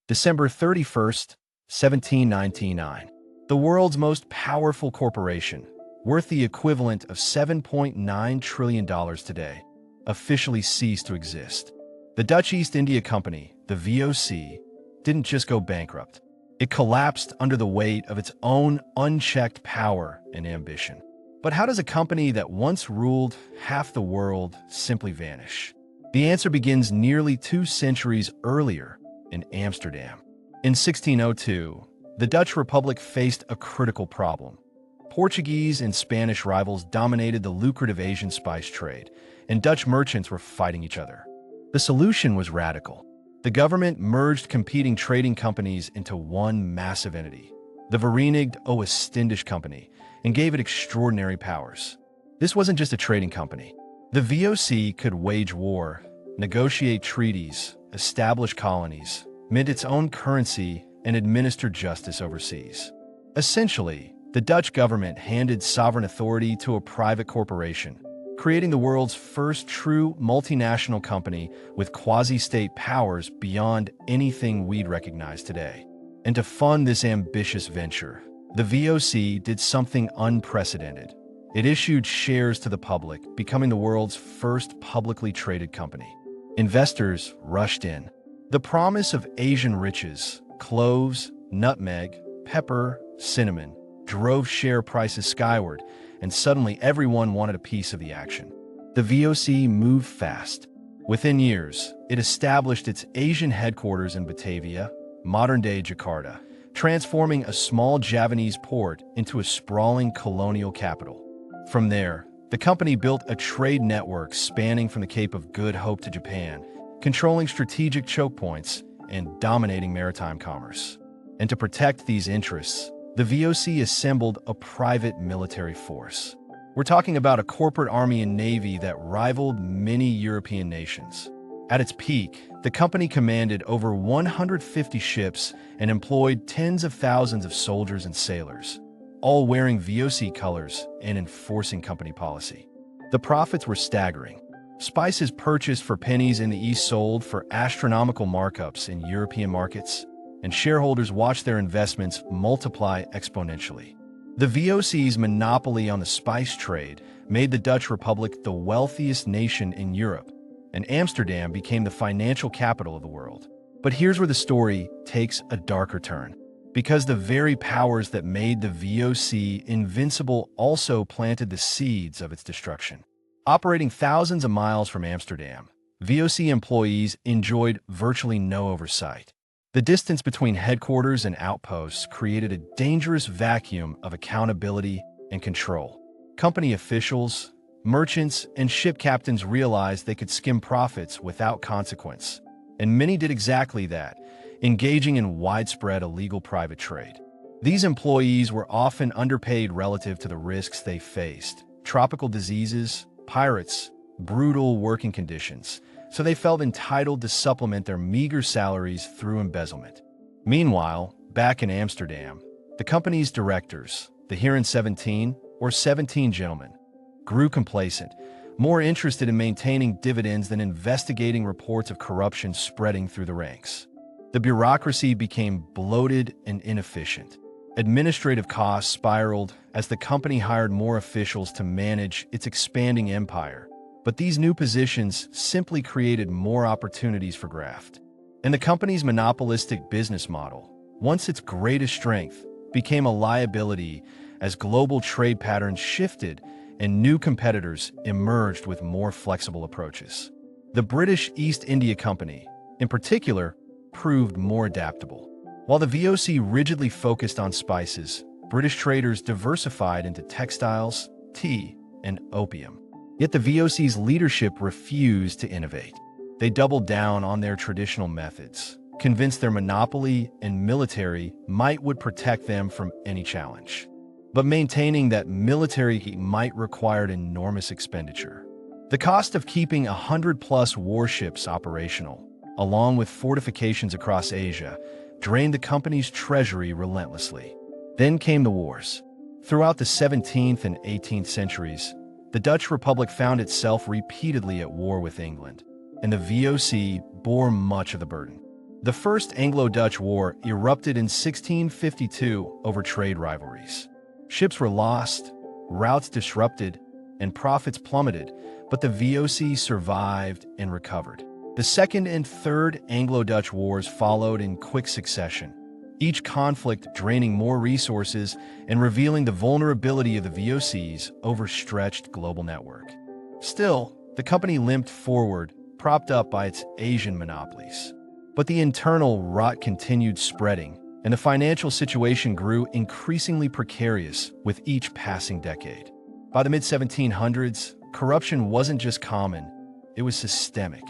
December 31st, 1799. The world's most powerful corporation, worth the equivalent of $7.9 trillion today, officially ceased to exist. The Dutch East India Company, the VOC, didn't just go bankrupt. It collapsed under the weight of its own unchecked power and ambition. But how does a company that once ruled half the world simply vanish? The answer begins nearly 2 centuries earlier in Amsterdam. In 1602, the Dutch Republic faced a critical problem. Portuguese and Spanish rivals dominated the lucrative Asian spice trade, and Dutch merchants were fighting each other. The solution was radical. The government merged competing trading companies into one massive entity, the Verenigd Oost-Indisch Company, and gave it extraordinary powers. This wasn't just a trading company. The VOC could wage war, negotiate treaties, establish colonies, mint its own currency, and administer justice overseas. Essentially, the Dutch government handed sovereign authority to a private corporation, creating the world's first true multinational company with quasi-state powers beyond anything we'd recognize today. And to fund this ambitious venture, the VOC did something unprecedented. It issued shares to the public, becoming the world's first publicly traded company. Investors rushed in. The promise of Asian riches, cloves, nutmeg, pepper, cinnamon, drove share prices skyward, and suddenly everyone wanted a piece of the action. The VOC moved fast. Within years, it established its Asian headquarters in Batavia, modern-day Jakarta, transforming a small Javanese port into a sprawling colonial capital. From there, the company built a trade network spanning from the Cape of Good Hope to Japan, controlling strategic choke points and dominating maritime commerce. And to protect these interests, the VOC assembled a private military force. We're talking about a corporate army and navy that rivaled many European nations. At its peak, the company commanded over 150 ships and employed tens of thousands of soldiers and sailors, all wearing VOC colors and enforcing company policy. The profits were staggering. Spices purchased for pennies in the East sold for astronomical markups in European markets, and shareholders watched their investments multiply exponentially. The VOC's monopoly on the spice trade made the Dutch Republic the wealthiest nation in Europe, and Amsterdam became the financial capital of the world. But here's where the story takes a darker turn. Because the very powers that made the VOC invincible also planted the seeds of its destruction. Operating thousands of miles from Amsterdam, VOC employees enjoyed virtually no oversight. The distance between headquarters and outposts created a dangerous vacuum of accountability and control. Company officials, merchants, and ship captains realized they could skim profits without consequence, and many did exactly that, engaging in widespread illegal private trade. These employees were often underpaid relative to the risks they faced: tropical diseases, pirates, brutal working conditions, so they felt entitled to supplement their meager salaries through embezzlement. Meanwhile, back in Amsterdam, the company's directors, the Heren 17 or 17 gentlemen, grew complacent, more interested in maintaining dividends than investigating reports of corruption spreading through the ranks. The bureaucracy became bloated and inefficient. Administrative costs spiraled as the company hired more officials to manage its expanding empire. But these new positions simply created more opportunities for graft. And the company's monopolistic business model, once its greatest strength, became a liability as global trade patterns shifted and new competitors emerged with more flexible approaches. The British East India Company, in particular, proved more adaptable. While the VOC rigidly focused on spices, British traders diversified into textiles, tea, and opium. Yet the VOC's leadership refused to innovate. They doubled down on their traditional methods, convinced their monopoly and military might would protect them from any challenge. But maintaining that military might required enormous expenditure. The cost of keeping 100+ warships operational, along with fortifications across Asia, drained the company's treasury relentlessly. Then came the wars. Throughout the 17th and 18th centuries, the Dutch Republic found itself repeatedly at war with England, and the VOC bore much of the burden. The First Anglo-Dutch War erupted in 1652 over trade rivalries. Ships were lost, routes disrupted, and profits plummeted, but the VOC survived and recovered. The Second and Third Anglo-Dutch Wars followed in quick succession, each conflict draining more resources and revealing the vulnerability of the VOC's overstretched global network. Still, the company limped forward, propped up by its Asian monopolies. But the internal rot continued spreading, and the financial situation grew increasingly precarious with each passing decade. By the mid-1700s, corruption wasn't just common, it was systemic.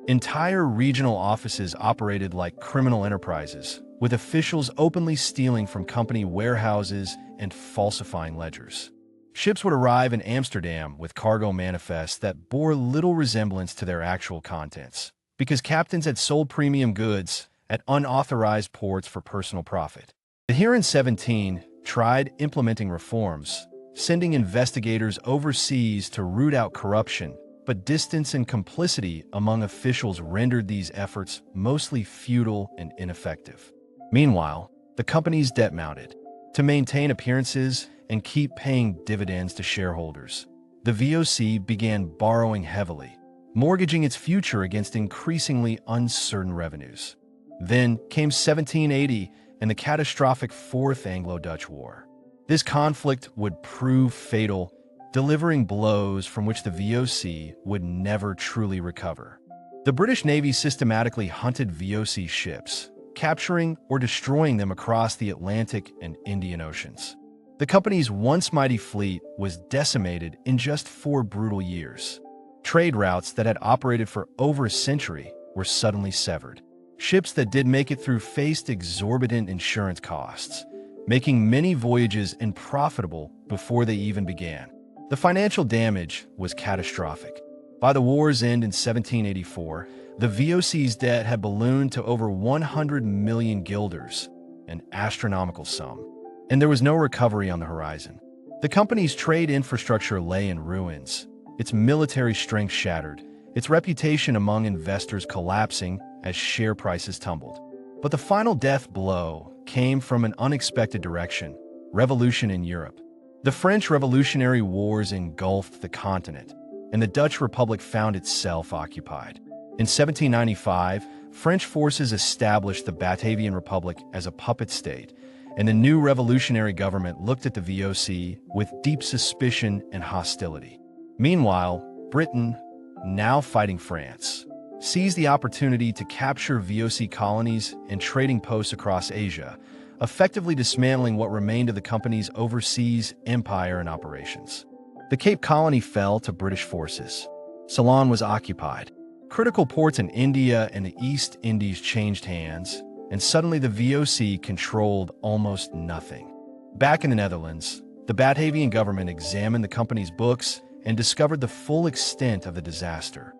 Entire regional offices operated like criminal enterprises, with officials openly stealing from company warehouses and falsifying ledgers. Ships would arrive in Amsterdam with cargo manifests that bore little resemblance to their actual contents, because captains had sold premium goods at unauthorized ports for personal profit. The Heeren 17 tried implementing reforms, sending investigators overseas to root out corruption, but distance and complicity among officials rendered these efforts mostly futile and ineffective. Meanwhile, the company's debt mounted. To maintain appearances and keep paying dividends to shareholders, the VOC began borrowing heavily, mortgaging its future against increasingly uncertain revenues. Then came 1780 and the catastrophic Fourth Anglo-Dutch War. This conflict would prove fatal, delivering blows from which the VOC would never truly recover. The British Navy systematically hunted VOC ships, capturing or destroying them across the Atlantic and Indian Oceans. The company's once mighty fleet was decimated in just 4 brutal years. Trade routes that had operated for over a century were suddenly severed. Ships that did make it through faced exorbitant insurance costs, making many voyages unprofitable before they even began. The financial damage was catastrophic. By the war's end in 1784, the VOC's debt had ballooned to over 100 million guilders, an astronomical sum, and there was no recovery on the horizon. The company's trade infrastructure lay in ruins, its military strength shattered, its reputation among investors collapsing as share prices tumbled. But the final death blow came from an unexpected direction: revolution in Europe. The French Revolutionary Wars engulfed the continent, and the Dutch Republic found itself occupied. In 1795, French forces established the Batavian Republic as a puppet state, and the new revolutionary government looked at the VOC with deep suspicion and hostility. Meanwhile, Britain, now fighting France, seized the opportunity to capture VOC colonies and trading posts across Asia, effectively dismantling what remained of the company's overseas empire and operations. The Cape Colony fell to British forces. Ceylon was occupied. Critical ports in India and the East Indies changed hands, and suddenly the VOC controlled almost nothing. Back in the Netherlands, the Batavian government examined the company's books and discovered the full extent of the disaster: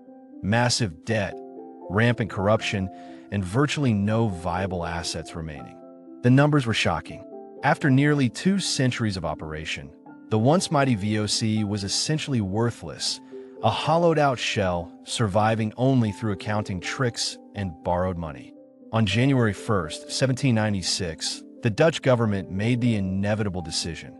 massive debt, rampant corruption, and virtually no viable assets remaining. The numbers were shocking. After nearly 2 centuries of operation, the once mighty VOC was essentially worthless, a hollowed-out shell surviving only through accounting tricks and borrowed money. On January 1st, 1796, the Dutch government made the inevitable decision.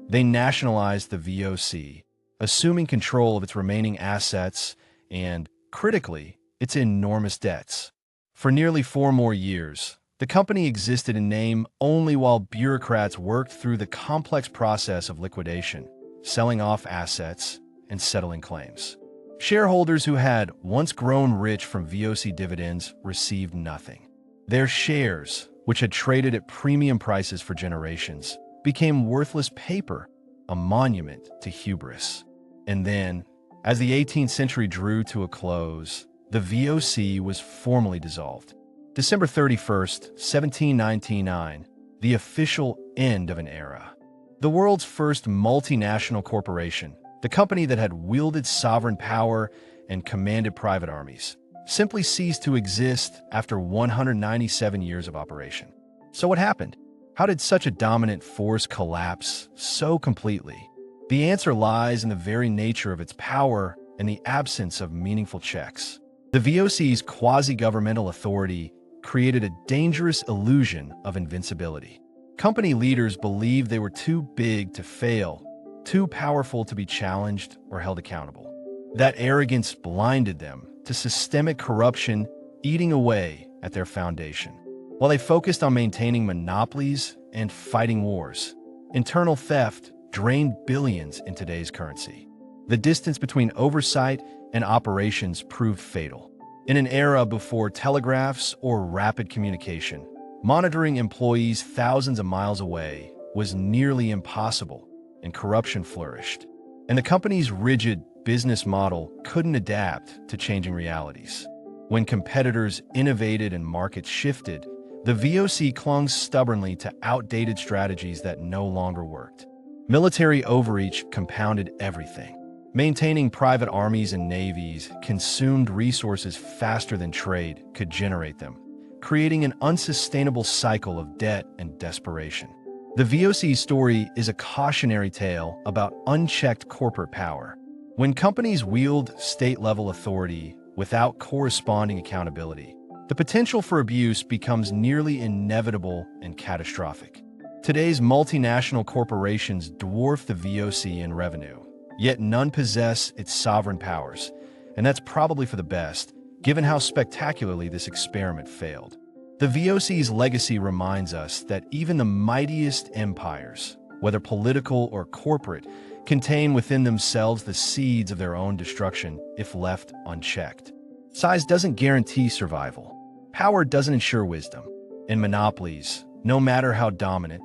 They nationalized the VOC, assuming control of its remaining assets and, critically, its enormous debts. For nearly 4 more years, the company existed in name only while bureaucrats worked through the complex process of liquidation, selling off assets, and settling claims. Shareholders who had once grown rich from VOC dividends received nothing. Their shares, which had traded at premium prices for generations, became worthless paper, a monument to hubris. And then, as the 18th century drew to a close, the VOC was formally dissolved. December 31st, 1799, the official end of an era. The world's first multinational corporation, the company that had wielded sovereign power and commanded private armies, simply ceased to exist after 197 years of operation. So what happened? How did such a dominant force collapse so completely? The answer lies in the very nature of its power and the absence of meaningful checks. The VOC's quasi-governmental authority created a dangerous illusion of invincibility. Company leaders believed they were too big to fail, too powerful to be challenged or held accountable. That arrogance blinded them to systemic corruption eating away at their foundation. While they focused on maintaining monopolies and fighting wars, internal theft drained billions in today's currency. The distance between oversight and operations proved fatal. In an era before telegraphs or rapid communication, monitoring employees thousands of miles away was nearly impossible, and corruption flourished. And the company's rigid business model couldn't adapt to changing realities. When competitors innovated and markets shifted, the VOC clung stubbornly to outdated strategies that no longer worked. Military overreach compounded everything. Maintaining private armies and navies consumed resources faster than trade could generate them, creating an unsustainable cycle of debt and desperation. The VOC story is a cautionary tale about unchecked corporate power. When companies wield state-level authority without corresponding accountability, the potential for abuse becomes nearly inevitable and catastrophic. Today's multinational corporations dwarf the VOC in revenue, yet none possess its sovereign powers, and that's probably for the best, given how spectacularly this experiment failed. The VOC's legacy reminds us that even the mightiest empires, whether political or corporate, contain within themselves the seeds of their own destruction if left unchecked. Size doesn't guarantee survival. Power doesn't ensure wisdom. And monopolies, no matter how dominant,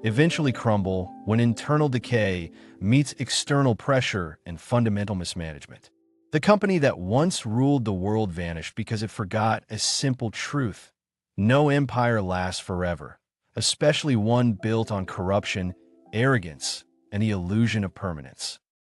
eventually crumble when internal decay meets external pressure and fundamental mismanagement. The company that once ruled the world vanished because it forgot a simple truth. No empire lasts forever, especially one built on corruption, arrogance, and the illusion of permanence.